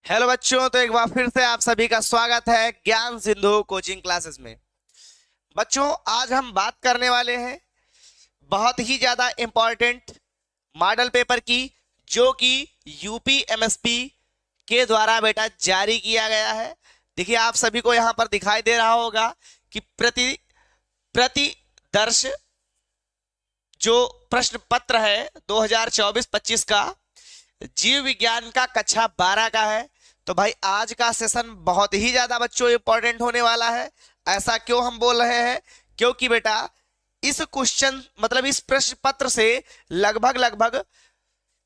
Hello बच्चों, तो एक बार फिर से आप सभी का स्वागत है ज्ञान सिंधु कोचिंग क्लासेस में। बच्चों, आज हम बात करने वाले हैं बहुत ही ज्यादा इंपॉर्टेंट मॉडल पेपर की, जो कि यूपी एमएसपी के द्वारा बेटा जारी किया गया है। देखिए, आप सभी को यहां पर दिखाई दे रहा होगा कि प्रति प्रति दर्श जो प्रश्न पत्र है 2024-25 का जीव विज्ञान का कक्षा 12 का है। तो भाई, आज का सेशन बहुत ही ज्यादा बच्चों इंपॉर्टेंट होने वाला है। ऐसा क्यों हम बोल रहे हैं? क्योंकि बेटा इस क्वेश्चन मतलब इस प्रश्न पत्र से लगभग लगभग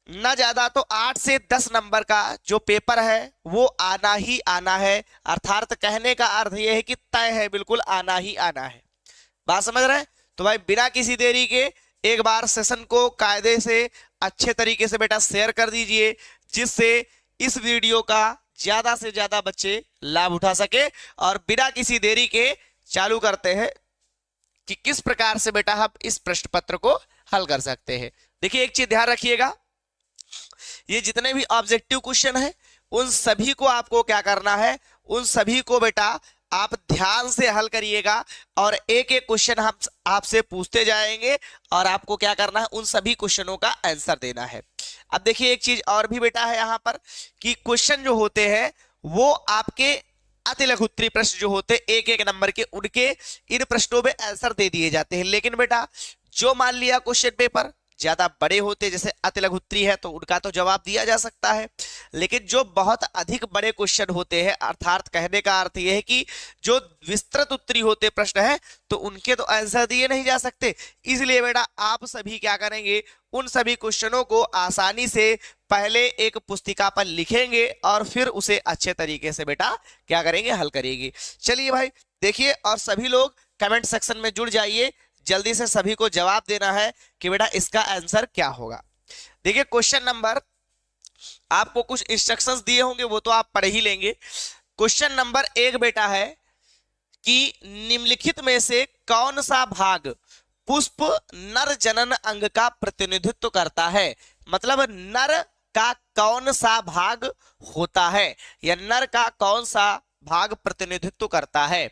ना ज्यादा तो 8 से 10 नंबर का जो पेपर है वो आना ही आना है। अर्थात कहने का अर्थ यह है कि तय है, बिल्कुल आना ही आना है। बात समझ रहे हैं? तो भाई, बिना किसी देरी के एक बार सेशन को कायदे से अच्छे तरीके से बेटा शेयर कर दीजिए, जिससे इस वीडियो का ज्यादा से ज्यादा बच्चे लाभ उठा सके। और बिना किसी देरी के चालू करते हैं कि किस प्रकार से बेटा हम इस प्रश्न पत्र को हल कर सकते हैं। देखिए, एक चीज ध्यान रखिएगा, ये जितने भी ऑब्जेक्टिव क्वेश्चन है उन सभी को आपको क्या करना है, उन सभी को बेटा आप ध्यान से हल करिएगा और एक एक क्वेश्चन हम आपसे पूछते जाएंगे और आपको क्या करना है, उन सभी क्वेश्चनों का आंसर देना है। अब देखिए, एक चीज और भी बेटा है यहाँ पर कि क्वेश्चन जो होते हैं वो आपके अति लघुत्तरीय प्रश्न जो होते हैं एक एक नंबर के, उनके इन प्रश्नों में आंसर दे दिए जाते हैं। लेकिन बेटा जो मान लिया क्वेश्चन पेपर ज्यादा बड़े होते, जैसे अति लघुत्तरीय है, तो उनका तो जवाब दिया जा सकता है। लेकिन जो बहुत अधिक बड़े क्वेश्चन होते हैं, अर्थात कहने का अर्थ यह है कि जो विस्तृत उत्तरीय होते प्रश्न है, तो उनके तो आंसर दिए नहीं जा सकते। इसलिए बेटा आप सभी क्या करेंगे, उन सभी क्वेश्चनों को आसानी से पहले एक पुस्तिका पर लिखेंगे और फिर उसे अच्छे तरीके से बेटा क्या करेंगे, हल करेंगे। चलिए भाई, देखिए, और सभी लोग कमेंट सेक्शन में जुड़ जाइए, जल्दी से सभी को जवाब देना है कि बेटा इसका आंसर क्या होगा। देखिए, क्वेश्चन नंबर, आपको कुछ इंस्ट्रक्शंस दिए होंगे वो तो आप पढ़ ही लेंगे। क्वेश्चन नंबर 1 बेटा है कि निम्नलिखित में से कौन सा भाग पुष्प नर जनन अंग का प्रतिनिधित्व करता है। मतलब नर का कौन सा भाग होता है या नर का कौन सा भाग प्रतिनिधित्व करता है।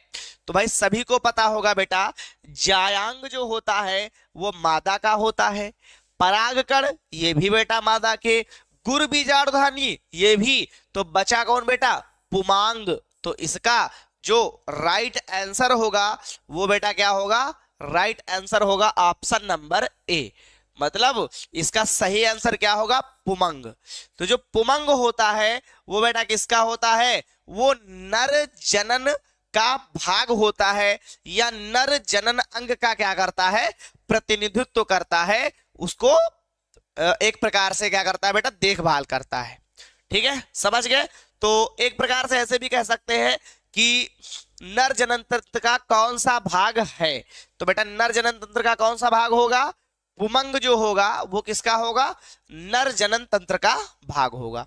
तो भाई सभी को पता होगा बेटा, जायांग जो होता है वो मादा का होता है, परागकण ये भी बेटा मादा के, गुर बीजाणुधानी ये भी। तो बचा कौन बेटा, पुमांग। तो इसका जो राइट आंसर होगा वो बेटा क्या होगा, राइट आंसर होगा ऑप्शन नंबर ए। मतलब इसका सही आंसर क्या होगा, पुमंग। तो जो पुमंग होता है वो बेटा किसका होता है, वो नर जनन का भाग होता है या नर जनन अंग का क्या करता है, प्रतिनिधित्व करता है। उसको एक प्रकार से क्या करता है बेटा, देखभाल करता है। ठीक है, समझ गए? तो एक प्रकार से ऐसे भी कह सकते हैं कि नर जनन तंत्र का कौन सा भाग है। तो बेटा नर जनन तंत्र का कौन सा भाग होगा, पुमंग जो होगा वो किसका होगा, नर जनन तंत्र का भाग होगा।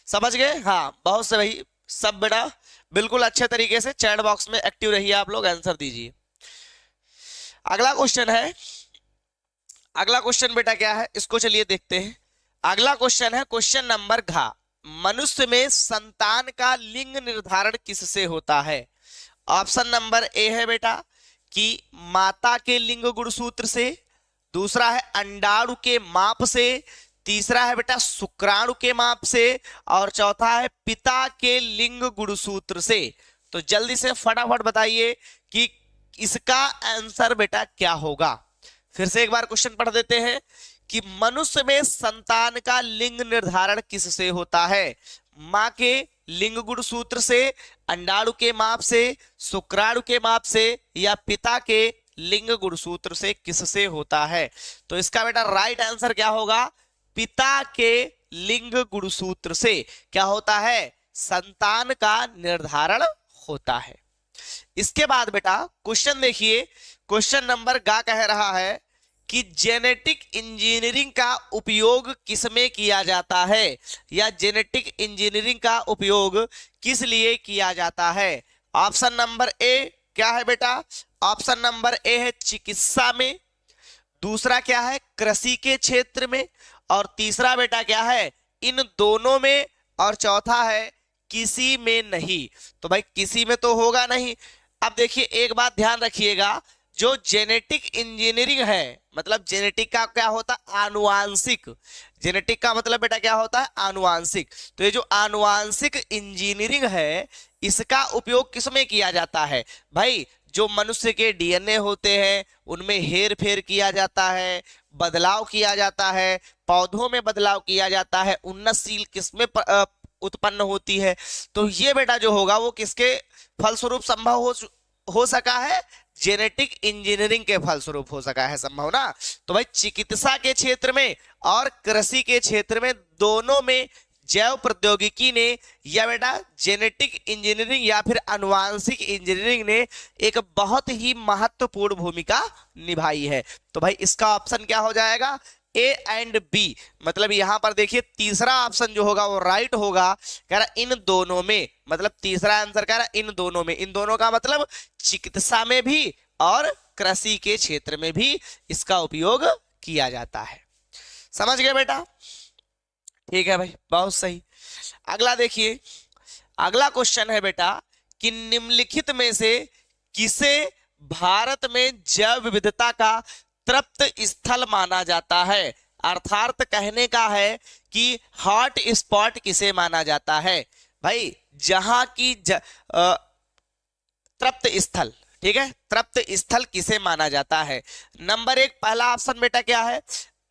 समझ गए? हाँ, बहुत से भाई, सब बेटा बिल्कुल अच्छे तरीके से चैट बॉक्स में एक्टिव रहिए, आप लोग आंसर दीजिए। अगला क्वेश्चन है, अगला क्वेश्चन बेटा क्या है, इसको चलिए देखते हैं। अगला क्वेश्चन है क्वेश्चन नंबर घ, मनुष्य में संतान का लिंग निर्धारण किससे होता है। ऑप्शन नंबर ए है बेटा कि माता के लिंग गुणसूत्र से, दूसरा है अंडाणु के माप से, तीसरा है बेटा शुक्राणु के माप से, और चौथा है पिता के लिंग गुणसूत्र से। तो जल्दी से फटाफट बताइए कि इसका आंसर बेटा क्या होगा। फिर से एक बार क्वेश्चन पढ़ देते हैं कि मनुष्य में संतान का लिंग निर्धारण किससे होता है। मां के लिंग गुणसूत्र से, अंडाणु के माप से, शुक्राणु के माप से, या पिता के लिंग गुणसूत्र से किससे होता है। तो इसका बेटा राइट आंसर क्या होगा, पिता के लिंग गुणसूत्र से क्या होता है, संतान का निर्धारण होता है। इसके बाद बेटा क्वेश्चन देखिए, क्वेश्चन नंबर गा कह रहा है कि जेनेटिक इंजीनियरिंग का उपयोग किसमें किया जाता है, या जेनेटिक इंजीनियरिंग का उपयोग किस लिए किया जाता है। ऑप्शन नंबर ए क्या है बेटा, ऑप्शन नंबर ए है चिकित्सा में, दूसरा क्या है कृषि के क्षेत्र में, और तीसरा बेटा क्या है इन दोनों में, और चौथा है किसी में नहीं। तो भाई किसी में तो होगा नहीं। अब देखिए एक बात ध्यान रखिएगा, जो जेनेटिक इंजीनियरिंग है, मतलब जेनेटिक का क्या होता है, आनुवांशिक। जेनेटिक का मतलब बेटा क्या होता है, आनुवांशिक। तो ये जो आनुवांशिक इंजीनियरिंग है, इसका उपयोग किसमें किया जाता है भाई, जो मनुष्य के डीएनए होते हैं उनमें हेर फेर किया जाता है, बदलाव किया जाता है, पौधों में बदलाव किया जाता है, उन्नतशील किस्में उत्पन्न होती है। तो ये बेटा जो होगा वो किसके फलस्वरूप संभव हो सका है, जेनेटिक इंजीनियरिंग के फलस्वरूप हो सका है संभव ना। तो भाई चिकित्सा के क्षेत्र में और कृषि के क्षेत्र में, दोनों में जैव प्रौद्योगिकी ने या बेटा जेनेटिक इंजीनियरिंग या फिर आनुवांशिक इंजीनियरिंग ने एक बहुत ही महत्वपूर्ण भूमिका निभाई है। तो भाई इसका ऑप्शन क्या हो जाएगा, ए एंड बी। मतलब यहां पर देखिए तीसरा ऑप्शन जो होगा वो राइट होगा। कह रहा इन दोनों में, मतलब तीसरा आंसर कह रहा इन दोनों में। इन दोनों का मतलब चिकित्सा में भी और कृषि के क्षेत्र में भी इसका उपयोग किया जाता है। समझ गए बेटा, ठीक है भाई, बहुत सही। अगला देखिए, अगला क्वेश्चन है बेटा कि निम्नलिखित में से किसे भारत में जैव विविधता का तृप्त स्थल माना जाता है। अर्थात कहने का है कि हॉट स्पॉट किसे माना जाता है भाई, जहां की तृप्त स्थल, ठीक है, तृप्त स्थल किसे माना जाता है। नंबर एक, पहला ऑप्शन बेटा क्या है,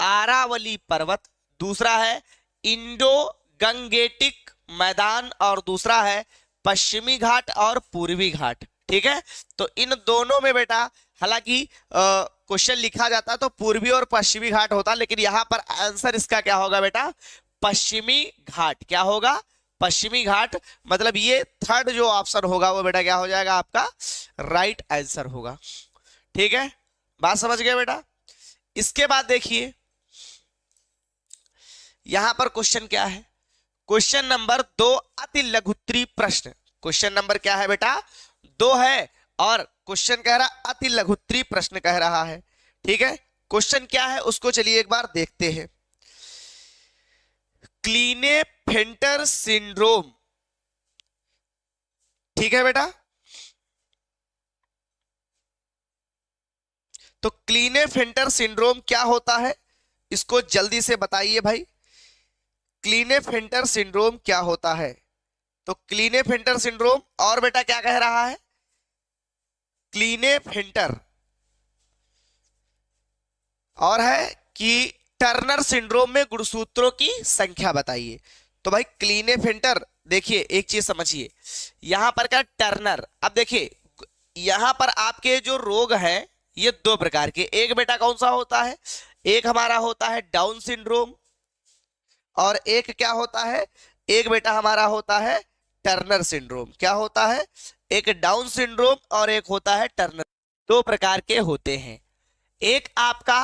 आरावली पर्वत। दूसरा है इंडो गंगेटिक मैदान, और दूसरा है पश्चिमी घाट और पूर्वी घाट। ठीक है, तो इन दोनों में बेटा हालांकि क्वेश्चन लिखा जाता तो पूर्वी और पश्चिमी घाट होता, लेकिन यहां पर आंसर इसका क्या होगा बेटा, पश्चिमी घाट। क्या होगा, पश्चिमी घाट। मतलब ये थर्ड जो ऑप्शन होगा वो बेटा क्या हो जाएगा, आपका राइट आंसर होगा। ठीक है, बात समझ गए बेटा। इसके बाद देखिए यहां पर क्वेश्चन क्या है, क्वेश्चन नंबर 2 अति लघुत्तरी प्रश्न। क्वेश्चन नंबर क्या है बेटा, 2 है, और क्वेश्चन कह रहा अति लघुत्तरी प्रश्न कह रहा है। ठीक है, क्वेश्चन क्या है उसको चलिए एक बार देखते हैं। क्लीनेफेल्टर सिंड्रोम, ठीक है बेटा, तो क्लीनेफेल्टर सिंड्रोम क्या होता है इसको जल्दी से बताइए भाई। क्लीनेफेल्टर सिंड्रोम क्या होता है, तो क्लीनेफेल्टर सिंड्रोम, और बेटा क्या कह रहा है, क्लीनेफेल्टर, और है कि टर्नर सिंड्रोम में गुणसूत्रों की संख्या बताइए। तो भाई क्लीनेफेल्टर, देखिए एक चीज समझिए, यहां पर क्या टर्नर, अब देखिए यहां पर आपके जो रोग हैं ये 2 प्रकार के, एक बेटा कौन सा होता है, एक हमारा होता है डाउन सिंड्रोम, और एक क्या होता है, एक बेटा हमारा होता है टर्नर सिंड्रोम। क्या होता है, एक डाउन सिंड्रोम और एक होता है टर्नर। 2 प्रकार के होते हैं, एक आपका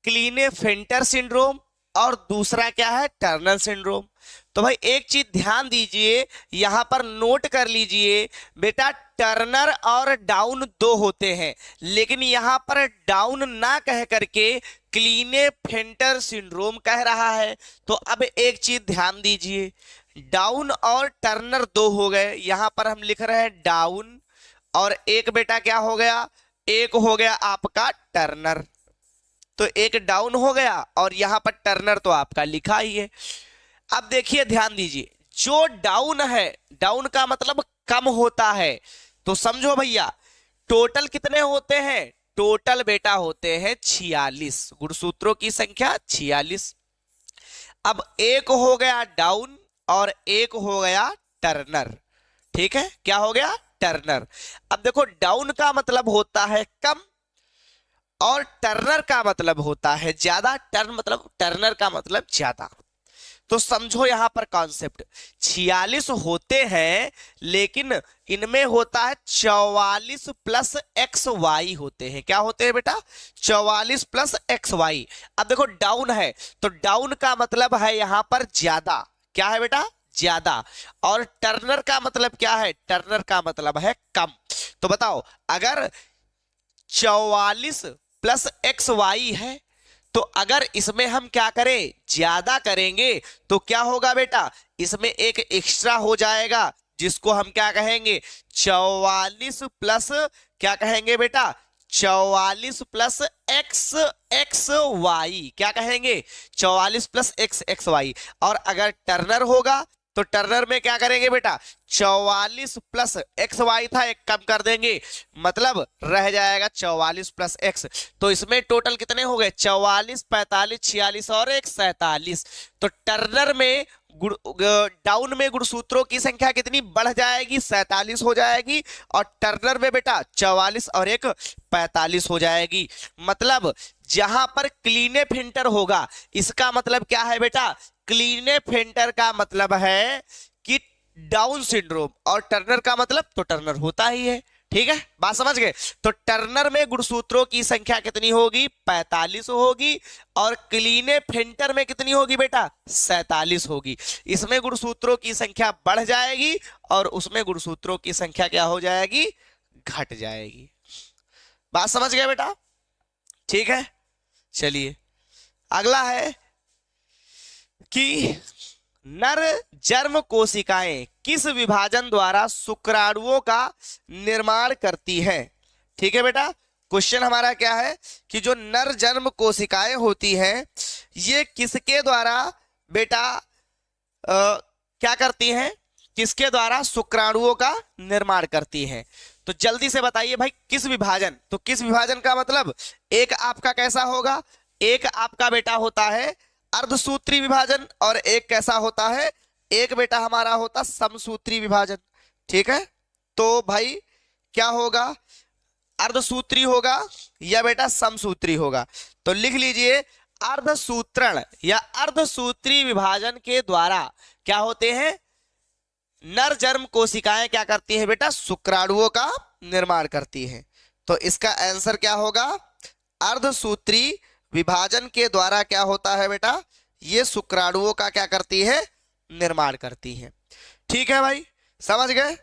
क्लीनेफेल्टर सिंड्रोम और दूसरा क्या है, टर्नर सिंड्रोम। तो भाई एक चीज ध्यान दीजिए, यहां पर नोट कर लीजिए बेटा, टर्नर और डाउन 2 होते हैं, लेकिन यहां पर डाउन ना कह करके क्लीनेफेल्टर सिंड्रोम कह रहा है। तो अब एक चीज ध्यान दीजिए, डाउन और टर्नर 2 हो गए, यहां पर हम लिख रहे हैं डाउन, और एक बेटा क्या हो गया, एक हो गया आपका टर्नर। तो एक डाउन हो गया और यहां पर टर्नर तो आपका लिखा ही है। अब देखिए ध्यान दीजिए, जो डाउन है, डाउन का मतलब कम होता है, तो समझो भैया टोटल कितने होते हैं, टोटल बेटा होते हैं 46, गुणसूत्रों की संख्या 46। अब एक हो गया डाउन और एक हो गया टर्नर। ठीक है, क्या हो गया, टर्नर। अब देखो डाउन का मतलब होता है कम और टर्नर का मतलब होता है ज्यादा, टर्नर का मतलब ज्यादा। तो समझो यहां पर कॉन्सेप्ट, 46 होते हैं लेकिन इनमें होता है 44 प्लस एक्स वाई होते हैं। क्या होते हैं बेटा, 44 प्लस एक्स वाई। अब देखो डाउन है तो डाउन का मतलब है यहां पर ज्यादा, क्या है बेटा, ज्यादा। और टर्नर का मतलब क्या है, टर्नर का मतलब है कम। तो बताओ अगर 44 प्लस एक्स वाई है तो अगर इसमें हम क्या करें, ज्यादा करेंगे तो क्या होगा बेटा, इसमें एक एक्स्ट्रा हो जाएगा जिसको हम क्या कहेंगे, 44 प्लस क्या कहेंगे बेटा, 44 प्लस एक्स एक्स वाई, क्या कहेंगे, 44 प्लस एक्स एक्स वाई। और अगर टर्नर होगा तो टर्नर में क्या करेंगे बेटा, 44 प्लस एक्स वाई था, एक कम कर देंगे, मतलब रह जाएगा 44 प्लस एक्स। तो इसमें टोटल कितने हो गए, 44, 45, 46 और एक 47। तो टर्नर में डाउन में गुणसूत्रों की संख्या कितनी बढ़ जाएगी, 47 हो जाएगी, और टर्नर में बेटा 44 और एक 45 हो जाएगी। मतलब जहां पर क्लीनेफेंटर होगा, इसका मतलब क्या है बेटा, क्लीनेफेंटर का मतलब है कि डाउन सिंड्रोम, और टर्नर का मतलब तो टर्नर होता ही है। ठीक है, बात समझ गए। तो टर्नर में गुणसूत्रों की संख्या कितनी होगी, 45 होगी, और क्लीनेफेंटर में कितनी होगी बेटा, 47 होगी। इसमें गुणसूत्रों की संख्या बढ़ जाएगी और उसमें गुणसूत्रों की संख्या क्या हो जाएगी, घट जाएगी। बात समझ गए बेटा, ठीक है। चलिए अगला है कि नर जर्म कोशिकाएं किस विभाजन द्वारा शुक्राणुओं का निर्माण करती हैं। ठीक है बेटा, क्वेश्चन हमारा क्या है कि जो नर जर्म कोशिकाएं होती हैं ये किसके द्वारा बेटा क्या करती हैं, किसके द्वारा शुक्राणुओं का निर्माण करती हैं। तो जल्दी से बताइए भाई, किस विभाजन, तो किस विभाजन का मतलब, एक आपका कैसा होगा, एक आपका बेटा होता है अर्धसूत्री विभाजन, और एक कैसा होता है, एक बेटा हमारा होता समसूत्री विभाजन। ठीक है, तो भाई क्या होगा, अर्धसूत्री होगा या बेटा समसूत्री होगा। तो लिख लीजिए, अर्धसूत्रण या अर्धसूत्री विभाजन के द्वारा क्या होते हैं, नर जर्म कोशिकाएं क्या करती हैं बेटा, शुक्राणुओं का निर्माण करती हैं। तो इसका आंसर क्या होगा, अर्धसूत्री विभाजन के द्वारा क्या होता है बेटा, ये शुक्राणुओं का क्या करती है, निर्माण करती है। ठीक है भाई, समझ गए।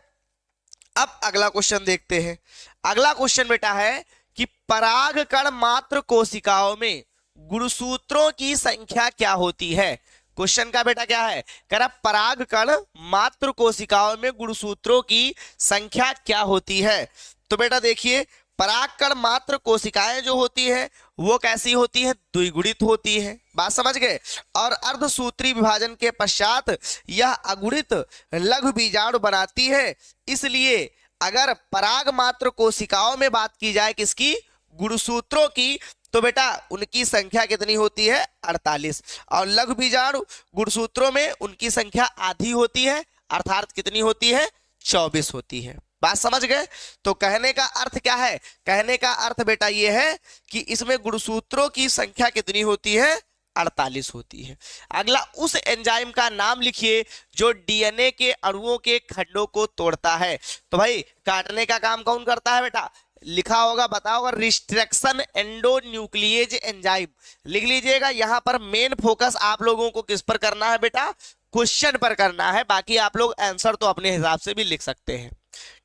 अब अगला क्वेश्चन देखते हैं। अगला क्वेश्चन बेटा है कि परागकण मात्र कोशिकाओं में गुणसूत्रों की संख्या क्या होती है। क्वेश्चन का बेटा क्या है, कह रहा परागकण मात्र कोशिकाओं में गुणसूत्रों की संख्या क्या होती है। तो बेटा देखिए, परागकण मात्र कोशिकाएं जो होती है वो कैसी होती है, द्विगुणित होती है। बात समझ गए। और अर्धसूत्री विभाजन के पश्चात यह अगुणित लघु बीजाणु बनाती है। इसलिए अगर पराग मात्र कोशिकाओं में बात की जाए किसकी, गुणसूत्रों की, तो बेटा उनकी संख्या कितनी होती है, 48, और लघु बीजाणु गुणसूत्रों में उनकी संख्या आधी होती है, अर्थात कितनी होती है, 24 होती है। बात समझ गए। तो कहने का अर्थ क्या है, कहने का अर्थ बेटा ये है कि इसमें गुणसूत्रों की संख्या कितनी होती है, 48 होती है। अगला, उस एंजाइम का नाम लिखिए जो डीएनए के अणुओं के खंडों को तोड़ता है। तो भाई काटने का काम कौन करता है बेटा, लिखा होगा, बता होगा, रिस्ट्रक्शन एंडोन्यूक्लिएज एंजाइम। लिख लीजिएगा, यहां पर मेन फोकस आप लोगों को किस पर करना है बेटा, क्वेश्चन पर करना है। बाकी आप लोग आंसर तो अपने हिसाब से भी लिख सकते हैं।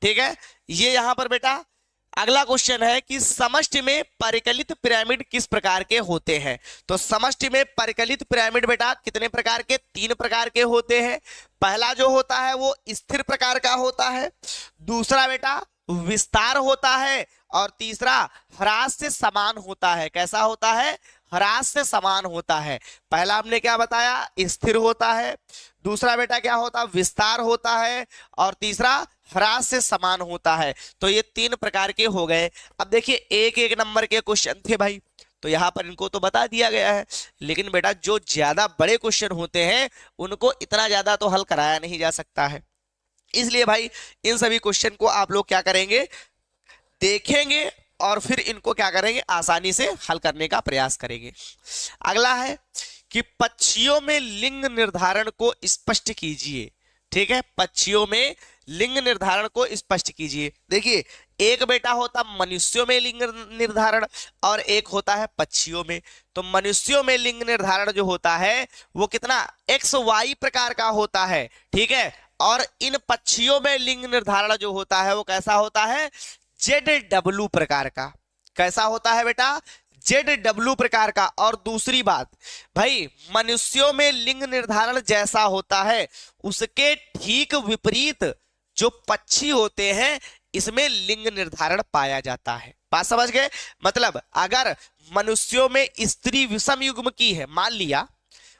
ठीक है, ये यहां पर बेटा अगला क्वेश्चन है कि समष्टि में परिकलित पिरामिड किस प्रकार के होते हैं। तो समष्टि में परिकलित पिरामिड बेटा कितने प्रकार के, 3 प्रकार के होते हैं। पहला जो होता है वो स्थिर प्रकार का होता है, दूसरा बेटा विस्तार होता है, और तीसरा ह्रास से समान होता है। कैसा होता है, ह्रास से समान होता है। पहला हमने क्या बताया, स्थिर होता है, दूसरा बेटा क्या होता है, विस्तार होता है, और तीसरा ह्रास से समान होता है। तो ये 3 प्रकार के हो गए। अब देखिए एक एक नंबर के क्वेश्चन थे भाई, तो यहाँ पर इनको तो बता दिया गया है, लेकिन बेटा जो ज्यादा बड़े क्वेश्चन होते हैं उनको इतना ज्यादा तो हल कराया नहीं जा सकता है। इसलिए भाई इन सभी क्वेश्चन को आप लोग क्या करेंगे, देखेंगे और फिर इनको क्या करेंगे, आसानी से हल करने का प्रयास करेंगे। अगला है कि पक्षियों में लिंग निर्धारण को स्पष्ट कीजिए। ठीक है, पक्षियों में लिंग निर्धारण को स्पष्ट कीजिए। देखिए एक बेटा होता मनुष्यों में लिंग निर्धारण और एक होता है पक्षियों में। तो मनुष्यों में लिंग निर्धारण जो होता है वो कितना, XY प्रकार का होता है। ठीक है, और इन पक्षियों में लिंग निर्धारण जो होता है वो कैसा होता है, ZW प्रकार का। कैसा होता है बेटा, ZW प्रकार का। और दूसरी बात भाई, मनुष्यों में लिंग निर्धारण जैसा होता है उसके ठीक विपरीत जो पक्षी होते हैं इसमें लिंग निर्धारण पाया जाता है। बात समझ गए? मतलब अगर मनुष्यों में स्त्री विषम युग्म की है, मान लिया,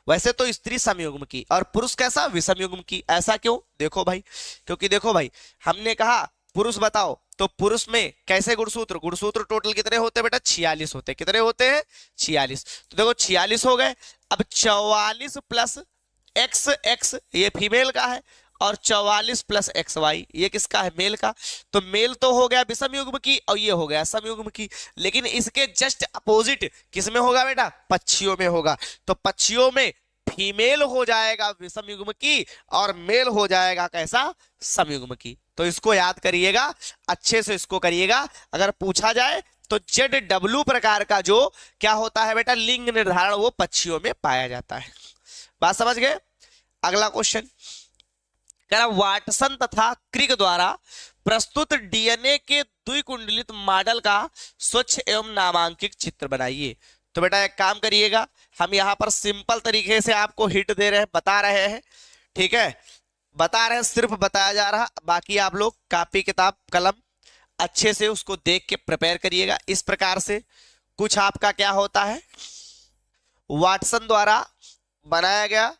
वैसे तो स्त्री समयुग्म की और पुरुष कैसा विषम युग्म की, ऐसा क्यों? देखो भाई, क्योंकि देखो भाई, हमने कहा पुरुष बताओ, तो पुरुष में कैसे गुणसूत्र, गुणसूत्र टोटल कितने होते हैं बेटा? 46 होते हैं। कितने होते हैं? 46। तो देखो 46 हो गए। अब 44 प्लस एक्स एक्स ये फीमेल का है, और 44 प्लस एक्स वाई ये किसका है? मेल का। तो मेल तो हो गया विषम युग्म की और ये हो गया समयुग्म की, लेकिन इसके जस्ट अपोजिट किस में होगा बेटा? पक्षियों में होगा। तो पक्षियों में फीमेल हो जाएगा विषम युग्म की और मेल हो जाएगा कैसा? समयुग्म की। तो इसको याद करिएगा, अच्छे से इसको करिएगा। अगर पूछा जाए तो ZW प्रकार का जो क्या होता है बेटा? लिंग निर्धारण वो पक्षियों में पाया जाता है। बात समझ गए? अगला क्वेश्चन कह रहा वाटसन तथा क्रिक द्वारा प्रस्तुत डीएनए के द्विकुंडलित मॉडल का स्वच्छ एवं नामांकित चित्र बनाइए। तो बेटा एक काम करिएगा, हम यहाँ पर सिंपल तरीके से आपको हिट दे रहे हैं, बता रहे हैं, ठीक है, बता रहे हैं, सिर्फ बताया जा रहा, बाकी आप लोग कॉपी किताब कलम अच्छे से उसको देख के प्रिपेयर करिएगा। इस प्रकार से कुछ आपका क्या होता है, वाटसन द्वारा बनाया गया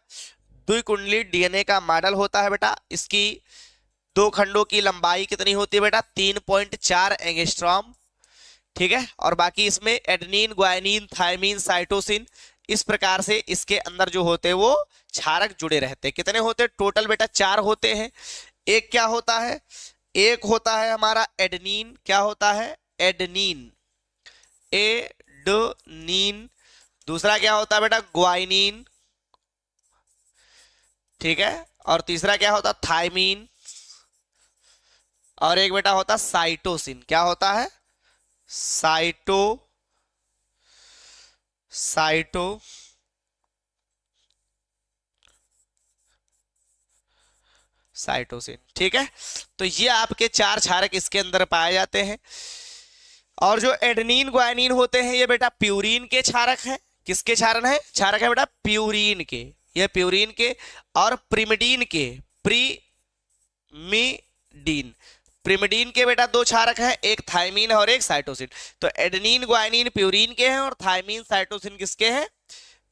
द्विकुंडली डीएनए का मॉडल होता है बेटा। इसकी दो खंडों की लंबाई कितनी होती है बेटा? 3.4 एंगस्ट्रॉम, ठीक है। और बाकी इसमें एडेनिन, ग्वानिन, थायमिन, साइटोसिन, इस प्रकार से इसके अंदर जो होते हैं वो क्षारक जुड़े रहते हैं। कितने होते हैं टोटल बेटा? 4 होते हैं। एक क्या होता है? एक होता है हमारा एडेनिन, क्या होता है? Adenine, adenine. दूसरा क्या होता है बेटा? ग्वानिन, ठीक है। और तीसरा क्या होता? थायमीन। और एक बेटा होता साइटोसिन, क्या होता है? साइटोसिन, ठीक है। तो ये आपके 4 क्षारक इसके अंदर पाए जाते हैं। और जो एडेनिन, ग्वानिन होते हैं ये बेटा प्यूरिन के क्षारक हैं। किसके क्षारक है? क्षारक है बेटा प्यूरिन के, ये प्यूरिन के। और प्रिमिडीन के, प्रिमिडीन के बेटा 2 क्षारक हैं, एक थायमीन और एक साइटोसिन। तो एडेनिन, ग्वानिन प्यूरिन के हैं और थायमीन, साइटोसिन किसके हैं?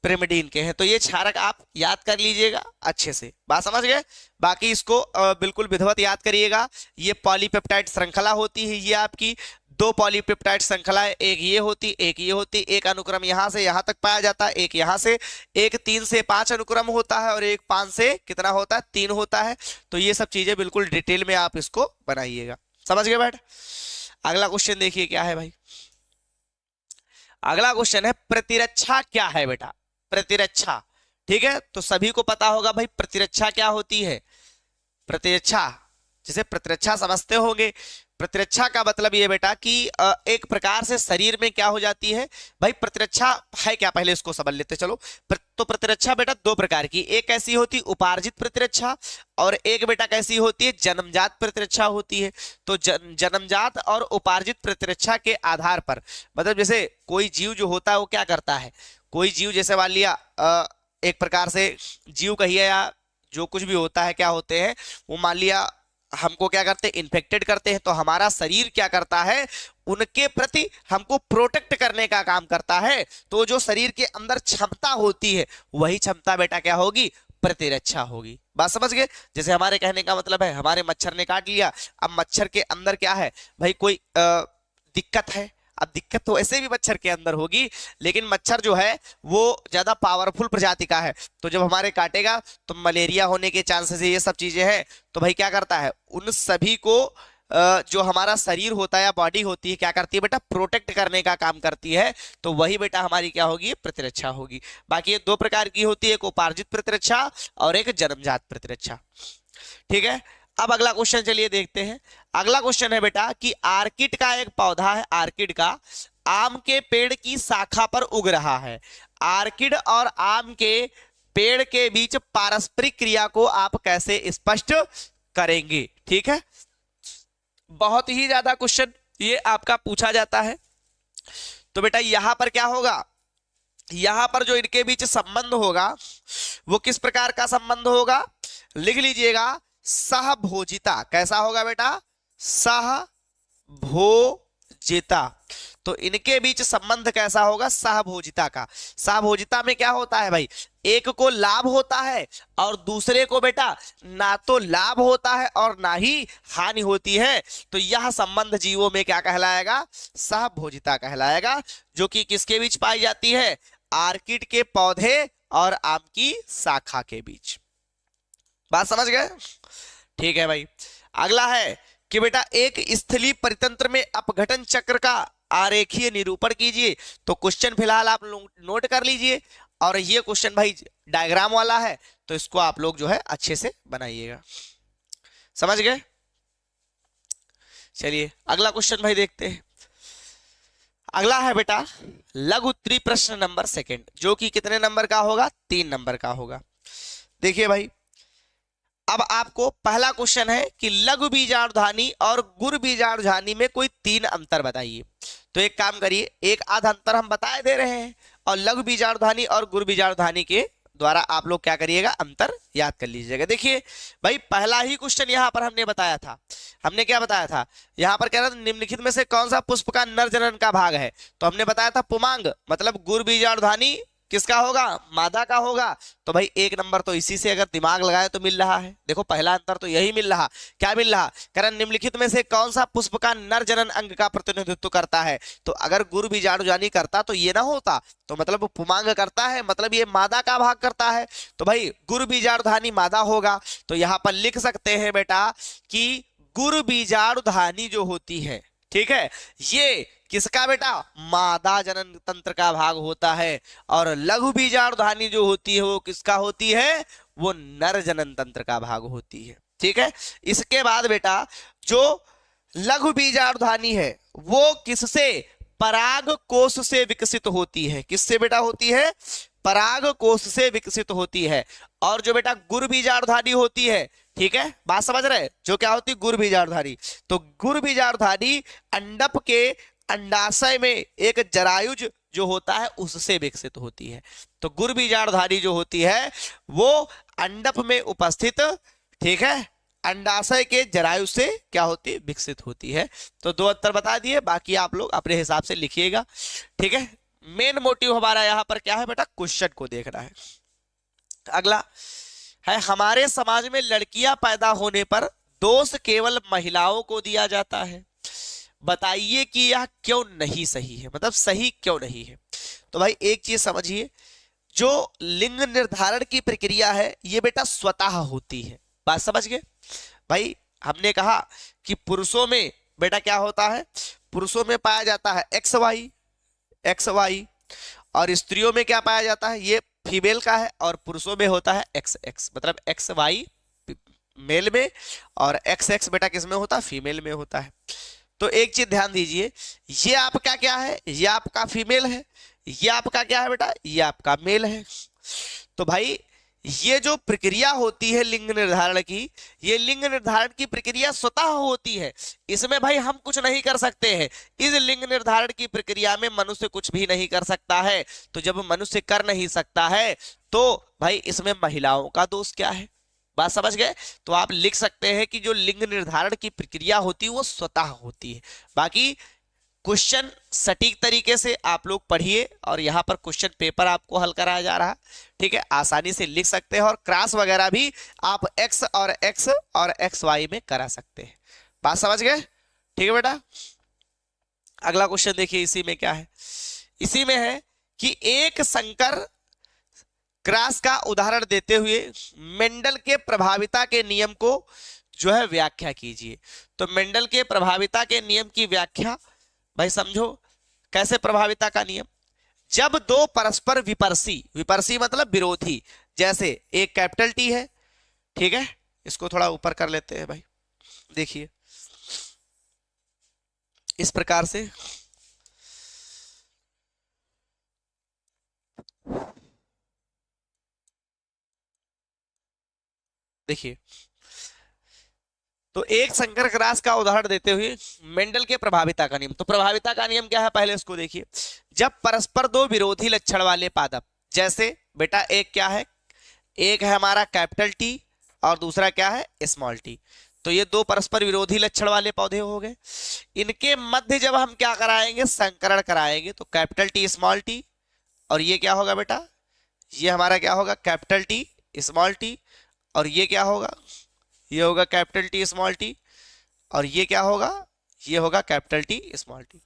प्रिमिडीन के हैं। तो ये क्षारक आप याद कर लीजिएगा अच्छे से। बात समझ गए? बाकी इसको बिल्कुल विधिवत याद करिएगा। ये पॉलीपेप्टाइड श्रृंखला होती है, ये आपकी 2 पॉलीपेप्टाइड श्रृंखला, एक ये होती, एक ये होती। एक अनुक्रम यहां से यहां तक पाया जाता है, एक यहां से। एक 3 से 5 अनुक्रम होता है और एक 5 से कितना होता है? 3 होता है। तो ये सब चीजें बिल्कुल डिटेल में आप इसको बनाइएगा। समझ गए बेटा? अगला क्वेश्चन देखिए क्या है भाई। अगला क्वेश्चन है प्रतिरक्षा क्या है बेटा? प्रतिरक्षा, ठीक है। तो सभी को पता होगा भाई प्रतिरक्षा क्या होती है। प्रतिरक्षा, जिसे प्रतिरक्षा समझते होंगे। प्रतिरक्षा का मतलब ये बेटा कि एक प्रकार से शरीर में क्या हो जाती है भाई? प्रतिरक्षा है क्या, पहले इसको समझ लेते चलो। तो प्रतिरक्षा बेटा 2 प्रकार की, एक ऐसी होती उपार्जित प्रतिरक्षा और एक बेटा कैसी होती है? जन्मजात प्रतिरक्षा होती है। तो जन्मजात और उपार्जित प्रतिरक्षा के आधार पर, मतलब जैसे कोई जीव जो होता है वो क्या करता है, कोई जीव जैसे मान लिया एक प्रकार से जीव कहिए या जो कुछ भी होता है, क्या होते हैं वो, मान लिया हमको क्या करते हैं? इन्फेक्टेड करते हैं। तो हमारा शरीर क्या करता है? उनके प्रति हमको प्रोटेक्ट करने का काम करता है। तो जो शरीर के अंदर क्षमता होती है वही क्षमता बेटा क्या होगी? प्रतिरक्षा होगी। बात समझ गए? जैसे हमारे कहने का मतलब है हमारे मच्छर ने काट लिया, अब मच्छर के अंदर क्या है भाई? कोई दिक्कत है। अब दिक्कत तो ऐसे भी मच्छर के अंदर होगी, लेकिन मच्छर जो है वो ज्यादा पावरफुल प्रजाति का है। तो जब हमारे काटेगा तो मलेरिया होने के चांसेस है, ये सब चीजें हैं। तो भाई क्या करता है? उन सभी को जो हमारा शरीर होता है या बॉडी होती है क्या करती है बेटा? प्रोटेक्ट करने का काम करती है। तो वही बेटा हमारी क्या होगी? प्रतिरक्षा होगी। बाकी ये 2 प्रकार की होती है, एक उपार्जित प्रतिरक्षा और एक जन्मजात प्रतिरक्षा, ठीक है। अब अगला क्वेश्चन चलिए देखते हैं। अगला क्वेश्चन है बेटा कि आर्किड का एक पौधा है, आर्किड का आम के पेड़ की शाखा पर उग रहा है। आर्किड और आम के पेड़ के बीच पारस्परिक क्रिया को आप कैसे स्पष्ट करेंगे? ठीक है, बहुत ही ज्यादा क्वेश्चन ये आपका पूछा जाता है। तो बेटा यहां पर क्या होगा, यहां पर जो इनके बीच संबंध होगा वो किस प्रकार का संबंध होगा, लिख लीजिएगा, सहभोजिता। कैसा होगा बेटा, सहभोजिता। तो इनके बीच संबंध कैसा होगा, सहभोजिता का। सहभोजिता में क्या होता है भाई, एक को लाभ होता है और दूसरे को बेटा ना तो लाभ होता है और ना ही हानि होती है। तो यह संबंध जीवों में क्या कहलाएगा, सहभोजिता कहलाएगा, जो कि किसके बीच पाई जाती है, आर्किड के पौधे और आम की शाखा के बीच। बात समझ गए, ठीक है भाई। अगला है कि बेटा एक स्थलीय परितंत्र में अपघटन चक्र का आरेखीय निरूपण कीजिए। तो क्वेश्चन फिलहाल आप लोग नोट कर लीजिए, और ये क्वेश्चन भाई डायग्राम वाला है, तो इसको आप लोग जो है अच्छे से बनाइएगा। समझ गए, चलिए अगला क्वेश्चन भाई देखते हैं। अगला है बेटा लघु उत्तरीय प्रश्न नंबर सेकंड, जो कि कितने नंबर का होगा, 3 नंबर का होगा। देखिए भाई, अब आपको पहला क्वेश्चन है कि लघु बीजाणुधानी और गुरु बीजाणुधानी में कोई 3 अंतर बताइए। तो एक काम करिए, एक आध अंतर हम बताए दे रहे हैं, और लघु बीजाणुधानी और गुरु बीजाणुधानी के द्वारा आप लोग क्या करिएगा, अंतर याद कर लीजिएगा। देखिए भाई, पहला ही क्वेश्चन यहां पर हमने बताया था, हमने क्या बताया था, यहां पर कह रहा था निम्नलिखित में से कौन सा पुष्प का नर जनन का भाग है। तो हमने बताया था पुमांग, मतलब गुरु बीजाणुधानी किसका होगा, मादा का होगा। तो भाई 1 नंबर तो इसी से अगर दिमाग लगाए तो मिल रहा है। देखो पहला अंतर तो यही मिल रहा, क्या मिल रहा, कारण निम्नलिखित में से कौन सा पुष्प का नर जनन अंग का प्रतिनिधित्व करता है। तो अगर गुरु बीजाणुधानी करता तो ये ना होता, तो मतलब पुमांग करता है, मतलब ये मादा का भाग करता है। तो भाई गुरु बीजाणुधानी मादा होगा। तो यहां पर लिख सकते हैं बेटा कि गुरु बीजाणुधानी जो होती है, ठीक है, ये किसका बेटा, मादा जनन तंत्र का भाग होता है। और लघु बीजाणुधानी जो होती है वो किसका होती है, वो नर जनन तंत्र का भाग होती है। ठीक है, इसके बाद बेटा जो लघु बीजाणुधानी है वो किससे, पराग कोश से विकसित होती है। किससे बेटा होती है, पराग कोश से विकसित होती है। और जो बेटा गुरु बीजाणुधानी होती है, ठीक है, बात समझ रहे, जो क्या होती है, गुरु बीजाणुधानी। तो गुरु बीजाणुधानी अंडप के अंडाशय में एक जरायुज जो होता है उससे विकसित होती है। तो गुरु बीजाणुधानी जो होती है वो अंडप में उपस्थित, ठीक है, अंडाशय के जरायु से क्या होती है, विकसित होती है। तो 2 उत्तर बता दिए, बाकी आप लोग अपने हिसाब से लिखिएगा। ठीक है, मेन मोटिव हमारा यहां पर क्या है बेटा, क्वेश्चन को देखना है। अगला है, हमारे समाज में लड़कियां पैदा होने पर दोष केवल महिलाओं को दिया जाता है, बताइए कि यह क्यों नहीं सही है, मतलब सही क्यों नहीं है। तो भाई एक चीज समझिए, जो लिंग निर्धारण की प्रक्रिया है ये बेटा स्वतः होती है। बात समझ गए भाई, हमने कहा कि पुरुषों में बेटा क्या होता है, पुरुषों में पाया जाता है एक्स वाई, एक्स वाई, और स्त्रियों में क्या पाया जाता है, ये फीमेल का है, और पुरुषों में होता है एक्स एक्स, मतलब एक्स वाई मेल में, और एक्स एक्स बेटा किस में होता है, फीमेल में होता है। तो एक चीज ध्यान दीजिए, ये आपका क्या है, ये आपका फीमेल है, ये आपका क्या है बेटा, ये आपका मेल है। तो भाई ये जो प्रक्रिया होती है लिंग निर्धारण की, ये लिंग निर्धारण की प्रक्रिया स्वतः होती है, इसमें भाई हम कुछ नहीं कर सकते हैं। इस लिंग निर्धारण की प्रक्रिया में मनुष्य कुछ भी नहीं कर सकता है। तो जब मनुष्य कर नहीं सकता है तो भाई इसमें महिलाओं का दोष क्या है। बात समझ गए, तो आप लिख सकते हैं कि जो लिंग निर्धारण की प्रक्रिया होती है वो स्वतः होती है। बाकी क्वेश्चन सटीक तरीके से आप लोग पढ़िए, और यहाँ पर क्वेश्चन पेपर आपको हल कराया जा रहा है, ठीक है, आसानी से लिख सकते हैं, और क्रॉस वगैरह भी आप एक्स और एक्स वाई में करा सकते हैं। बात समझ गए, ठीक है बेटा। अगला क्वेश्चन देखिए, इसी में क्या है, इसी में है कि एक संकर क्रॉस का उदाहरण देते हुए मेंडल के प्रभाविता के नियम को जो है व्याख्या कीजिए। तो मेंडल के प्रभाविता के नियम की व्याख्या भाई समझो, कैसे प्रभाविता का नियम, जब 2 परस्पर विपर्सी, विपर्सी मतलब विरोधी, जैसे एक कैपिटल टी है, ठीक है, इसको थोड़ा ऊपर कर लेते हैं भाई, देखिए इस प्रकार से, देखिए तो एक संकर क्रॉस का उदाहरण देते हुए मेंडल के प्रभाविता का नियम। तो प्रभाविता का नियम क्या है, पहले इसको देखिए। जब परस्पर दो विरोधी लक्षण वाले पादप, जैसे बेटा एक क्या है, एक है हमारा कैपिटल टी और दूसरा क्या है स्मॉल टी, तो ये दो परस्पर विरोधी लक्षण वाले पौधे हो गए। इनके मध्य जब हम क्या कराएंगे, संकरण कराएंगे, तो कैपिटल टी स्मॉल टी, और ये क्या होगा बेटा, ये हमारा क्या होगा कैपिटल टी स्मॉल टी, और ये क्या होगा, ये होगा कैपिटल टी स्मॉल टी, और ये क्या होगा, ये होगा कैपिटल टी स्मॉल टी।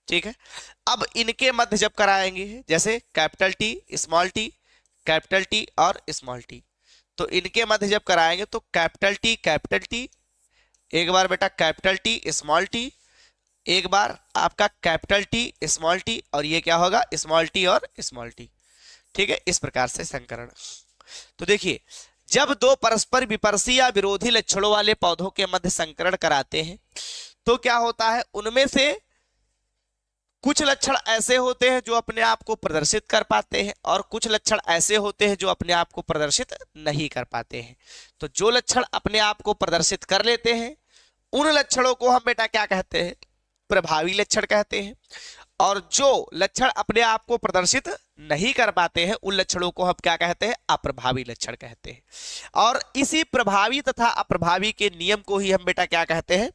ठीक है, अब इनके मध्य जब कराएंगे, जैसे capital T small T, capital T और स्मॉल टी, तो इनके मध्य जब कराएंगे तो कैपिटल टी, एक बार बेटा कैपिटल टी स्मॉल टी, एक बार आपका कैपिटल टी स्मॉल टी, और ये क्या होगा स्मॉल टी और स्मॉल टी। ठीक है, इस प्रकार से संकरण। तो देखिए, जब दो परस्पर विपरीत या विरोधी लक्षणों वाले पौधों के मध्य संकरण कराते हैं तो क्या होता है, उनमें से कुछ लक्षण ऐसे होते हैं जो अपने आप को प्रदर्शित कर पाते हैं और कुछ लक्षण ऐसे होते हैं जो अपने आप को प्रदर्शित नहीं कर पाते हैं। तो जो लक्षण अपने आप को प्रदर्शित कर लेते हैं उन लक्षणों को हम बेटा क्या कहते हैं, प्रभावी लक्षण कहते हैं, और जो लक्षण अपने आप को प्रदर्शित नहीं कर पाते हैं उन लक्षणों को हम क्या कहते हैं, अप्रभावी लक्षण कहते हैं। और इसी प्रभावी तथा अप्रभावी के नियम को ही हम बेटा क्या कहते हैं,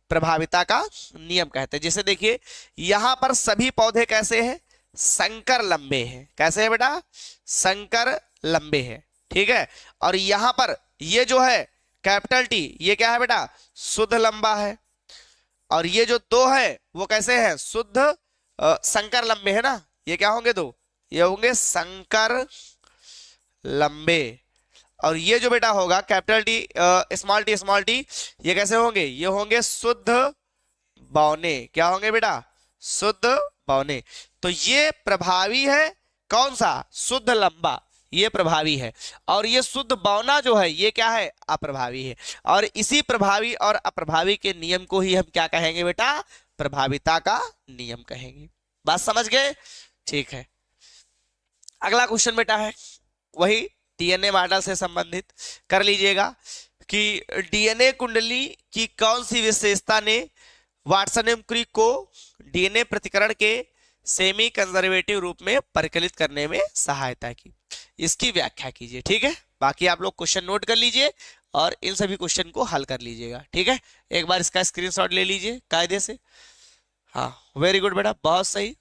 प्रभाविता का नियम कहते हैं। जैसे देखिए यहां पर सभी पौधे कैसे हैं, संकर लंबे हैं। कैसे है बेटा, संकर लंबे हैं। ठीक है, और यहां पर ये जो है कैपिटल टी, ये क्या है बेटा, शुद्ध लंबा है, और ये जो दो है वो कैसे है, शुद्ध संकर लंबे है ना, ये क्या होंगे दो, ये होंगे संकर लंबे, और ये जो बेटा होगा कैपिटल टी स्मॉल टी, ये कैसे होंगे, ये होंगे शुद्ध बौने। क्या होंगे बेटा, शुद्ध बौने। तो ये प्रभावी है, कौन सा, शुद्ध लंबा, ये प्रभावी है, और ये शुद्ध बौना जो है ये क्या है, अप्रभावी है। और इसी प्रभावी और अप्रभावी के नियम को ही हम क्या कहेंगे बेटा, प्रभाविता का नियम कहेंगे। बात समझ गए? ठीक है, अगला क्वेश्चन बेटा है वही डीएनए मॉडल से संबंधित। कर लीजिएगा कि डीएनए कुंडली की कौन सी विशेषता ने वाटसन एवं क्रिक को डीएनए प्रतिकरण के सेमी कंजर्वेटिव रूप में परिकलित करने में सहायता की, इसकी व्याख्या कीजिए। ठीक है, बाकी आप लोग क्वेश्चन नोट कर लीजिए और इन सभी क्वेश्चन को हल कर लीजिएगा। ठीक है, एक बार इसका स्क्रीनशॉट ले लीजिए कायदे से। हाँ, वेरी गुड बेटा, बहुत सही।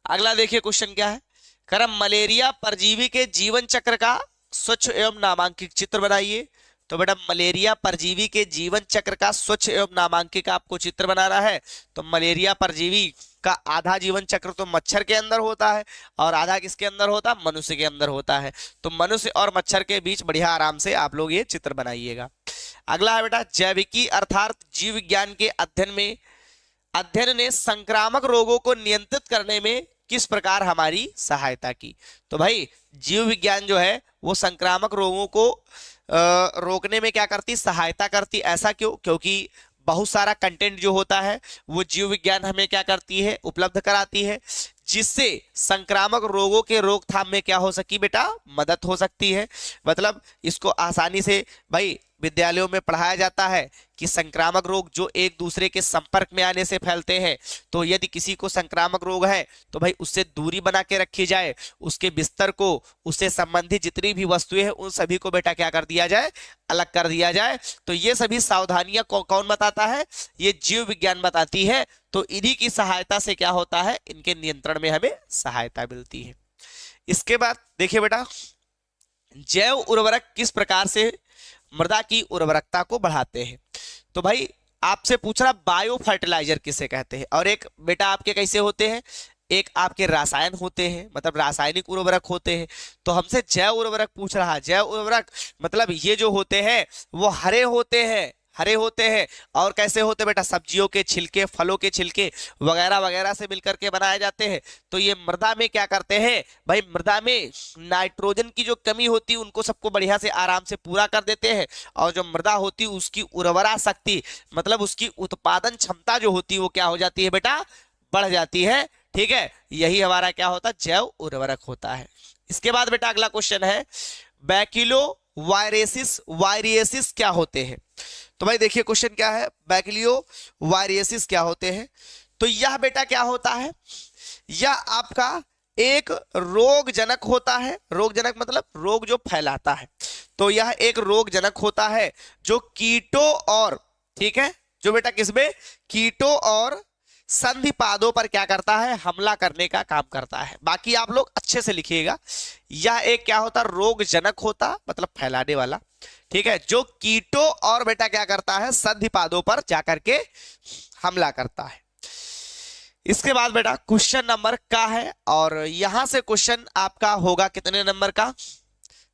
अगला देखिए क्वेश्चन क्या है, क्रम मलेरिया परजीवी के जीवन चक्र का स्वच्छ एवं नामांकित चित्र बनाइए। तो बेटा मलेरिया परजीवी के जीवन चक्र का स्वच्छ एवं नामांकित आपको चित्र बनाना है। तो मलेरिया परजीवी का आधा जीवन चक्र तो मच्छर के अंदर होता है और आधा किसके अंदर होता है, मनुष्य के अंदर होता है। तो मनुष्य और मच्छर के बीच बढ़िया आराम से आप लोग ये चित्र बनाइएगा। अगला है बेटा जैविकी अर्थात जीव विज्ञान के अध्ययन ने संक्रामक रोगों को नियंत्रित करने में किस प्रकार हमारी सहायता की। तो भाई जीव विज्ञान जो है वो संक्रामक रोगों को रोकने में क्या करती, सहायता करती। ऐसा क्यों, क्योंकि बहुत सारा कंटेंट जो होता है वो जीव विज्ञान हमें क्या करती है, उपलब्ध कराती है, जिससे संक्रामक रोगों के रोकथाम में क्या हो सकी बेटा, मदद हो सकती है। मतलब इसको आसानी से भाई विद्यालयों में पढ़ाया जाता है कि संक्रामक रोग जो एक दूसरे के संपर्क में आने से फैलते हैं, तो यदि किसी को संक्रामक रोग है तो भाई उससे दूरी बना के रखी जाए, उसके बिस्तर को, उससे संबंधित जितनी भी वस्तुएं हैं उन सभी को बेटा क्या कर दिया जाए, अलग कर दिया जाए। तो ये सभी सावधानियां कौन बताता है, ये जीव विज्ञान बताती है। तो इन्हीं की सहायता से क्या होता है, इनके नियंत्रण में हमें सहायता मिलती है। इसके बाद देखिए बेटा जैव उर्वरक किस प्रकार से मृदा की उर्वरकता को बढ़ाते हैं। तो भाई आपसे पूछ रहा बायो फर्टिलाइजर किसे कहते हैं, और एक बेटा आपके कैसे होते हैं, एक आपके रासायन होते हैं, मतलब रासायनिक उर्वरक होते हैं। तो हमसे जैव उर्वरक पूछ रहा है। जैव उर्वरक मतलब ये जो होते हैं वो हरे होते हैं और कैसे होते बेटा, सब्जियों के छिलके, फलों के छिलके वगैरह वगैरह से मिलकर के बनाए जाते हैं। तो ये मृदा में क्या करते हैं भाई, मृदा में नाइट्रोजन की जो कमी होती है उनको सबको बढ़िया से आराम से पूरा कर देते हैं, और जो मृदा होती है उसकी उर्वरा शक्ति मतलब उसकी उत्पादन क्षमता जो होती है वो क्या हो जाती है बेटा, बढ़ जाती है। ठीक है, यही हमारा क्या होता है, जैव उर्वरक होता है। इसके बाद बेटा अगला क्वेश्चन है बैक्यूलो वायरेसिस वायरिएसिस क्या होते हैं? तो भाई देखिए क्वेश्चन क्या है, बैक्टीरियो वायरिएसिस क्या होते हैं? तो यह बेटा क्या होता है, यह आपका एक रोगजनक होता है। रोगजनक मतलब रोग जो फैलाता है। तो यह एक रोगजनक होता है जो कीटों और, ठीक है, जो बेटा किसमें, कीटों और संधिपादों पर क्या करता है, हमला करने का काम करता है। बाकी आप लोग अच्छे से लिखिएगा, यह एक क्या होता है, रोगजनक होता मतलब फैलाने वाला, ठीक है, जो कीटों और बेटा क्या करता है, संधिपादों पर जाकर के हमला करता है। इसके बाद बेटा क्वेश्चन नंबर का है, और यहां से क्वेश्चन आपका होगा कितने नंबर का,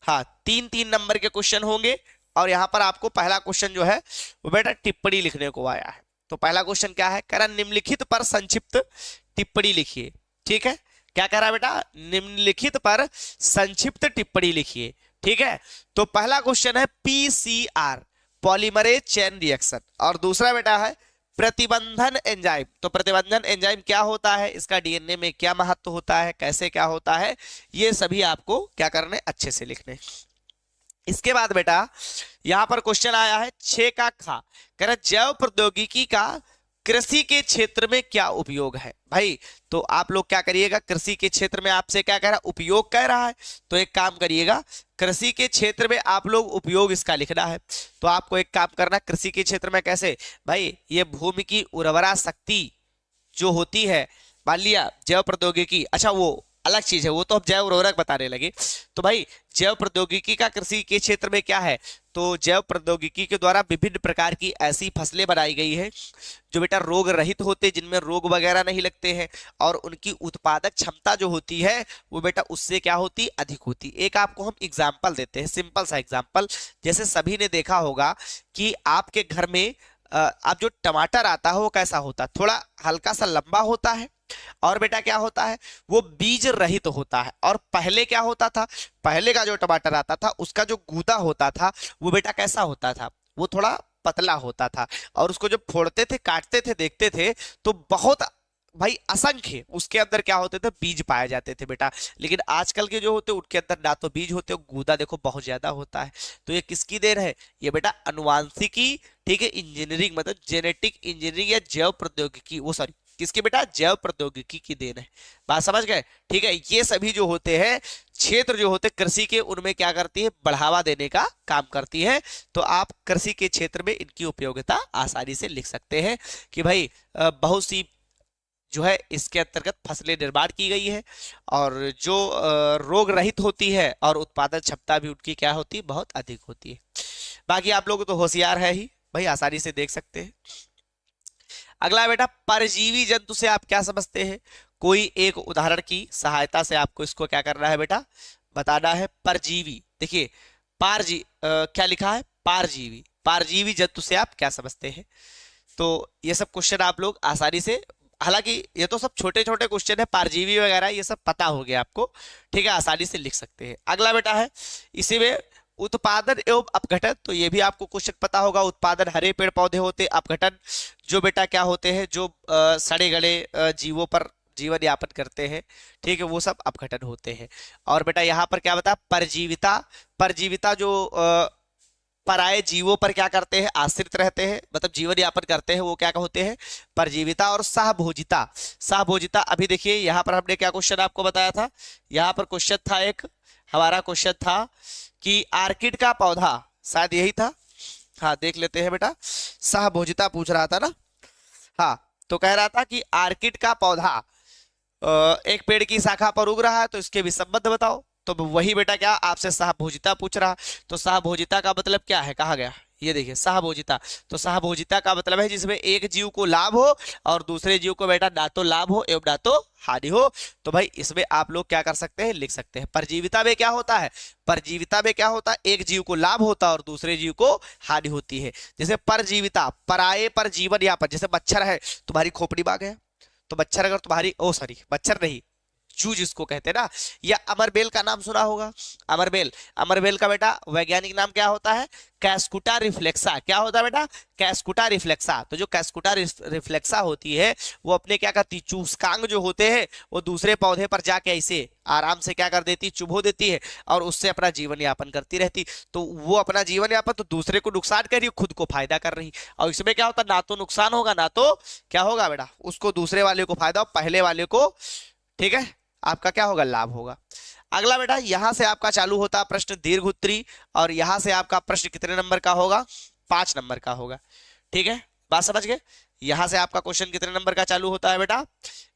हाँ 3-3 नंबर के क्वेश्चन होंगे। और यहां पर आपको पहला क्वेश्चन जो है वो बेटा टिप्पणी लिखने को आया है। तो पहला क्वेश्चन क्या है, कह रहा निम्नलिखित पर संक्षिप्त टिप्पणी लिखिए। ठीक है, क्या कह रहा है बेटा, निम्नलिखित पर संक्षिप्त टिप्पणी लिखिए। ठीक है, तो पहला क्वेश्चन है पीसीआर पॉलीमरेज चेन रिएक्शन, और दूसरा बेटा है प्रतिबंधन एंजाइम। तो प्रतिबंधन एंजाइम क्या होता है, इसका डीएनए में क्या महत्व होता है, कैसे क्या होता है, ये सभी आपको क्या करने, अच्छे से लिखने। इसके बाद बेटा यहां पर क्वेश्चन आया है 6 का खा, कह रहा जैव प्रौद्योगिकी का कृषि के क्षेत्र में क्या उपयोग है। भाई तो आप लोग क्या करिएगा, कृषि के क्षेत्र में आपसे क्या कह रहा है, उपयोग कह रहा है, तो एक काम करिएगा, कृषि के क्षेत्र में आप लोग उपयोग इसका लिखना है। तो आपको एक काम करना, कृषि के क्षेत्र में कैसे, भाई ये भूमि की उर्वरा शक्ति जो होती है, मान लिया जैव प्रौद्योगिकी, अच्छा वो अलग चीज है, वो तो अब जैव उर्वरक बताने लगे। तो भाई जैव प्रौद्योगिकी का कृषि के क्षेत्र में क्या है, तो जैव प्रौद्योगिकी के द्वारा विभिन्न प्रकार की ऐसी फसलें बनाई गई है जो बेटा रोग रहित होते, जिनमें रोग वगैरह नहीं लगते हैं, और उनकी उत्पादक क्षमता जो होती है वो बेटा उससे क्या होती, अधिक होती। एक आपको हम एग्जाम्पल देते हैं, सिंपल सा एग्जाम्पल, जैसे सभी ने देखा होगा कि आपके घर में अब जो टमाटर आता है वो कैसा होता है, थोड़ा हल्का सा लंबा होता है, और बेटा क्या होता है, वो बीज रहित होता है। और पहले क्या होता था, पहले का जो टमाटर आता था उसका जो गूदा होता था वो बेटा कैसा होता था, वो थोड़ा पतला होता था, और उसको जब फोड़ते थे, काटते थे, देखते थे तो बहुत भाई असंख्य उसके अंदर क्या होते थे, बीज पाए जाते थे बेटा। लेकिन आजकल के जो होते उनके अंदर ना तो बीज होते, गूदा देखो बहुत ज्यादा होता है। तो ये किसकी देन है, ये बेटा अनुवांशिकी, ठीक है, इंजीनियरिंग मतलब जेनेटिक इंजीनियरिंग या जैव प्रौद्योगिकी, वो सॉरी किसकी बेटा, जैव प्रौद्योगिकी की देन है। बात समझ गए, ठीक है। ये सभी जो होते हैं क्षेत्र जो होते कृषि के, उनमें क्या करती है, बढ़ावा देने का काम करती है। तो आप कृषि के क्षेत्र में इनकी उपयोगिता आसानी से लिख सकते हैं कि भाई बहुत सी जो है इसके अंतर्गत फसलें निर्माण की गई है, और जो रोग रहित होती है, और उत्पादन क्षमता भी उनकी क्या होती है, बहुत अधिक होती है। बाकी आप लोग तो होशियार है ही भाई, आसानी से देख सकते हैं। अगला बेटा परजीवी जंतु से आप क्या समझते हैं, कोई एक उदाहरण की सहायता से आपको इसको क्या करना है बेटा, बताना है। परजीवी, देखिए क्या लिखा है, पारजीवी, पारजीवी जंतु से आप क्या समझते हैं। तो ये सब क्वेश्चन आप लोग आसानी से, हालांकि ये तो सब छोटे छोटे क्वेश्चन है, परजीवी वगैरह ये सब पता हो गया आपको, ठीक है, आसानी से लिख सकते हैं। अगला बेटा है इसी में उत्पादन एवं अपघटन, तो ये भी आपको क्वेश्चन पता होगा। उत्पादन हरे पेड़ पौधे होते, अपघटन जो बेटा क्या होते हैं, जो सड़े गले जीवों पर जीवन यापन करते हैं, ठीक है, वो सब अपघटन होते हैं। और बेटा यहाँ पर क्या बता, परजीविता, परजीविता जो पराये जीवों पर क्या करते हैं, आश्रित रहते हैं, मतलब जीवन यापन करते हैं, वो क्या होते हैं, परजीविता। और सहभोजिता, सहभोजिता, अभी देखिए यहाँ पर हमने क्या क्वेश्चन आपको बताया था, यहाँ पर क्वेश्चन था एक, हमारा क्वेश्चन था कि आर्किड का पौधा, शायद यही था, हाँ देख लेते हैं बेटा, सहभोजिता पूछ रहा था ना, हाँ, तो कह रहा था कि आर्किड का पौधा एक पेड़ की शाखा पर उग रहा है, तो इसके भी संबंध बताओ। तो वही बेटा क्या आपसे सहभोजिता पूछ रहा, तो सहभोजिता का मतलब क्या है, कहा गया, ये देखिए सहभोजिता, तो सहभोजिता का मतलब है जिसमें एक जीव को लाभ हो और दूसरे जीव को बेटा ना तो लाभ हो एवं ना तो हानि हो। तो भाई इसमें आप लोग क्या कर सकते हैं, लिख सकते हैं। परजीविता में क्या होता है, परजीविता में क्या होता है, एक जीव को लाभ होता है और दूसरे जीव को हानि होती है। जैसे परजीविता, पराये पर जीवन यापन, जैसे मच्छर है, तुम्हारी खोपड़ी में आ गया, तो मच्छर अगर तुम्हारी, ओ सॉरी मच्छर नहीं, जू जिसको कहते हैं ना। या अमरबेल का नाम सुना होगा, अमरबेल, अमरबेल का बेटा वैज्ञानिक नाम क्या होता है, कैस्कुटा रिफ्लेक्सा। क्या होता है बेटा, कैस्कुटा रिफ्लेक्सा। तो जो कैस्कुटा रिफ्लेक्सा होती है वो अपने क्या करती है, चूसकांग जो होते हैं वो दूसरे पौधे पर जाके ऐसे आराम से क्या कर देती है, चुभो देती है और उससे अपना जीवन यापन करती रहती। तो वो अपना जीवन यापन तो दूसरे को नुकसान कर रही है, खुद को फायदा कर रही। और इसमें क्या होता है, ना तो नुकसान होगा ना तो क्या होगा बेटा, उसको दूसरे वाले को फायदा और पहले वाले को, ठीक है, आपका क्या होगा, लाभ होगा। अगला बेटा यहां से आपका चालू होता है प्रश्न दीर्घ उत्तरी, और यहां से आपका प्रश्न कितने नंबर का होगा, 5 नंबर का होगा। ठीक है, बात समझ गए। यहां से आपका क्वेश्चन कितने नंबर का चालू होता है बेटा,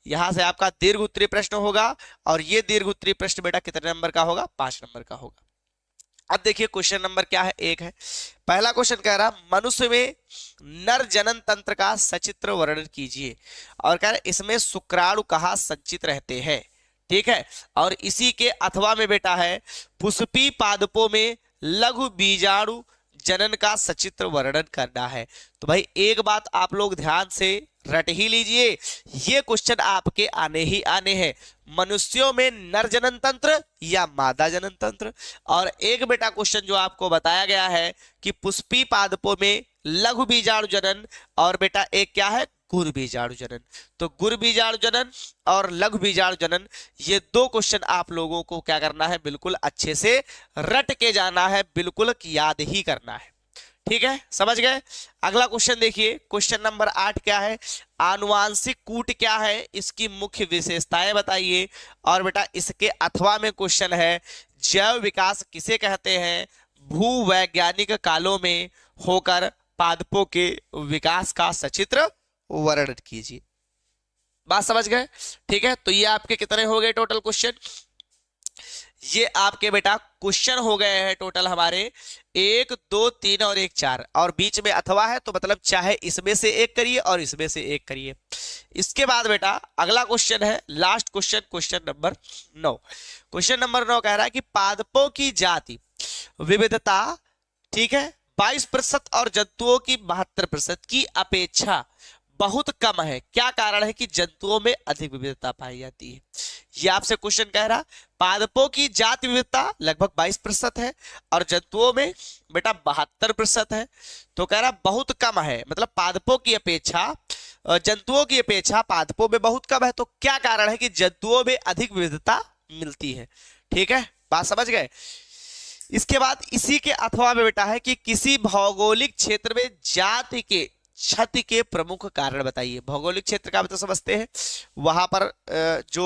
यहां से आपका दीर्घ उत्तरी प्रश्न होगा, और ये दीर्घ उत्तरी प्रश्न बेटा कितने नंबर का होगा, 5 नंबर का होगा। अब देखिए क्वेश्चन नंबर क्या है, 1 है। पहला क्वेश्चन कह रहा मनुष्य में नर जनन तंत्र का सचित्र वर्णन कीजिए, और कह रहा इसमें शुक्राणु कहाँ संचित रहते हैं। ठीक है, और इसी के अथवा में बेटा है पुष्पी पादपों में लघु बीजाणु जनन का सचित्र वर्णन करना है। तो भाई एक बात आप लोग ध्यान से रट ही लीजिए, ये क्वेश्चन आपके आने ही आने हैं, मनुष्यों में नर जनन तंत्र या मादा जनन तंत्र। और एक बेटा क्वेश्चन जो आपको बताया गया है कि पुष्पी पादपों में लघु बीजाणु जनन, और बेटा एक क्या है, गुरु बीजाणु जनन। तो गुरु बीजाणु जनन और लघु बीजाणु जनन, ये 2 क्वेश्चन आप लोगों को क्या करना है, बिल्कुल अच्छे से रट के जाना है, बिल्कुल याद ही करना है। ठीक है, समझ गए। अगला क्वेश्चन देखिए, क्वेश्चन नंबर 8 क्या है, आनुवांशिक कूट क्या है, इसकी मुख्य विशेषताएं बताइए। और बेटा इसके अथवा में क्वेश्चन है जैव विकास किसे कहते हैं, भूवैज्ञानिक कालों में होकर पादपों के विकास का सचित्र वर्णन कीजिए। बात समझ गए। ठीक है, तो ये आपके कितने हो गए टोटल क्वेश्चन, ये आपके बेटा क्वेश्चन हो गए हैं टोटल हमारे 1 2 3 और 1 4, और बीच में अथवा है तो मतलब चाहे इसमें से एक करिए और इसमें से एक करिए। इसके बाद बेटा अगला क्वेश्चन है last question, question number 9। Question number 9 कह रहा है कि पादपों की जाति विविधता, ठीक है, 22% और जंतुओं की 72% की अपेक्षा बहुत कम है, क्या कारण है कि जंतुओं में अधिक विविधता पाई जाती है। ये आपसे क्वेश्चन कह रहा पादपों की जाति विविधता लगभग 22% है और जंतुओं में बेटा 72% है। तो कह रहा बहुत कम है, मतलब पादपों की अपेक्षा जंतुओं की अपेक्षा पादपों में बहुत कम है। तो क्या कारण है कि जंतुओं में अधिक विविधता मिलती है। ठीक है, बात समझ गए। इसके बाद इसी के अथवा में बेटा है कि किसी भौगोलिक क्षेत्र में जाति के क्षति के प्रमुख कारण बताइए। भौगोलिक क्षेत्र का तो समझते हैं, वहां पर जो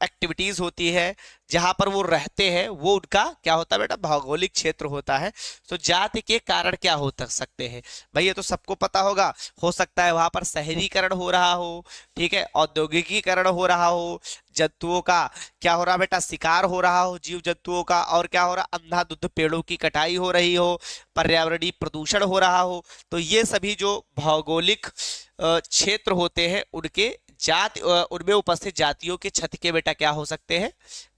एक्टिविटीज होती है जहां पर वो रहते हैं वो उनका क्या होता है बेटा, भौगोलिक क्षेत्र होता है। तो जाति के कारण क्या हो सकते हैं भाई, ये तो सबको पता होगा। हो सकता है वहां पर शहरीकरण हो रहा हो, ठीक है, औद्योगिकीकरण हो रहा हो, जंतुओं का क्या हो रहा बेटा, शिकार हो रहा हो जीव जंतुओं का, और क्या हो रहा, अंधाधुंध पेड़ों की कटाई हो रही हो, पर्यावरणीय प्रदूषण हो रहा हो। तो ये सभी जो भौगोलिक क्षेत्र होते हैं उनके जाति उनमें उपस्थित जातियों के क्षति के बेटा क्या हो सकते हैं,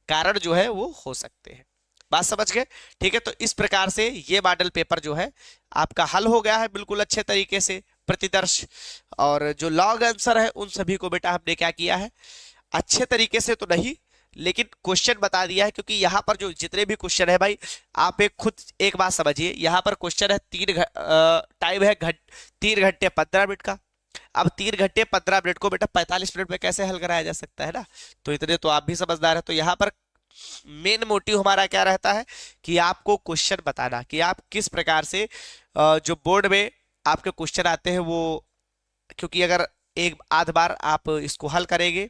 कारण जो है वो हो सकते हैं। बात समझ गए। ठीक है, तो इस प्रकार से ये मॉडल पेपर जो है आपका हल हो गया है बिल्कुल अच्छे तरीके से प्रतिदर्श, और जो लॉग आंसर है उन सभी को बेटा हमने क्या किया है, अच्छे तरीके से तो नहीं लेकिन क्वेश्चन बता दिया है। क्योंकि यहाँ पर जो जितने भी क्वेश्चन है भाई, आप एक बात समझिए, यहाँ पर क्वेश्चन है टाइम है 3 घंटे 15 मिनट का। अब 3 घंटे 15 मिनट को बेटा 45 मिनट में कैसे हल कराया जा सकता है ना, तो इतने तो आप भी समझदार है। तो यहाँ पर मेन मोटिव हमारा क्या रहता है कि आपको क्वेश्चन बताना, कि आप किस प्रकार से जो बोर्ड में आपके क्वेश्चन आते हैं वो, क्योंकि अगर एक आध बार आप इसको हल करेंगे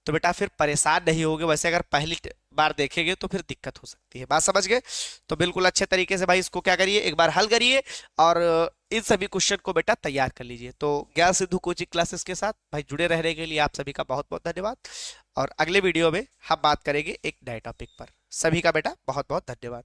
तो बेटा फिर परेशान नहीं होगे, वैसे अगर पहली बार देखेंगे तो फिर दिक्कत हो सकती है। बात समझ गए। तो बिल्कुल अच्छे तरीके से भाई इसको क्या करिए, एक बार हल करिए और इन सभी क्वेश्चन को बेटा तैयार कर लीजिए। तो ज्ञान सिंधु कोचिंग क्लासेस के साथ भाई जुड़े रहने के लिए आप सभी का बहुत बहुत धन्यवाद, और अगले वीडियो में हम बात करेंगे एक नए टॉपिक पर। सभी का बेटा बहुत बहुत धन्यवाद।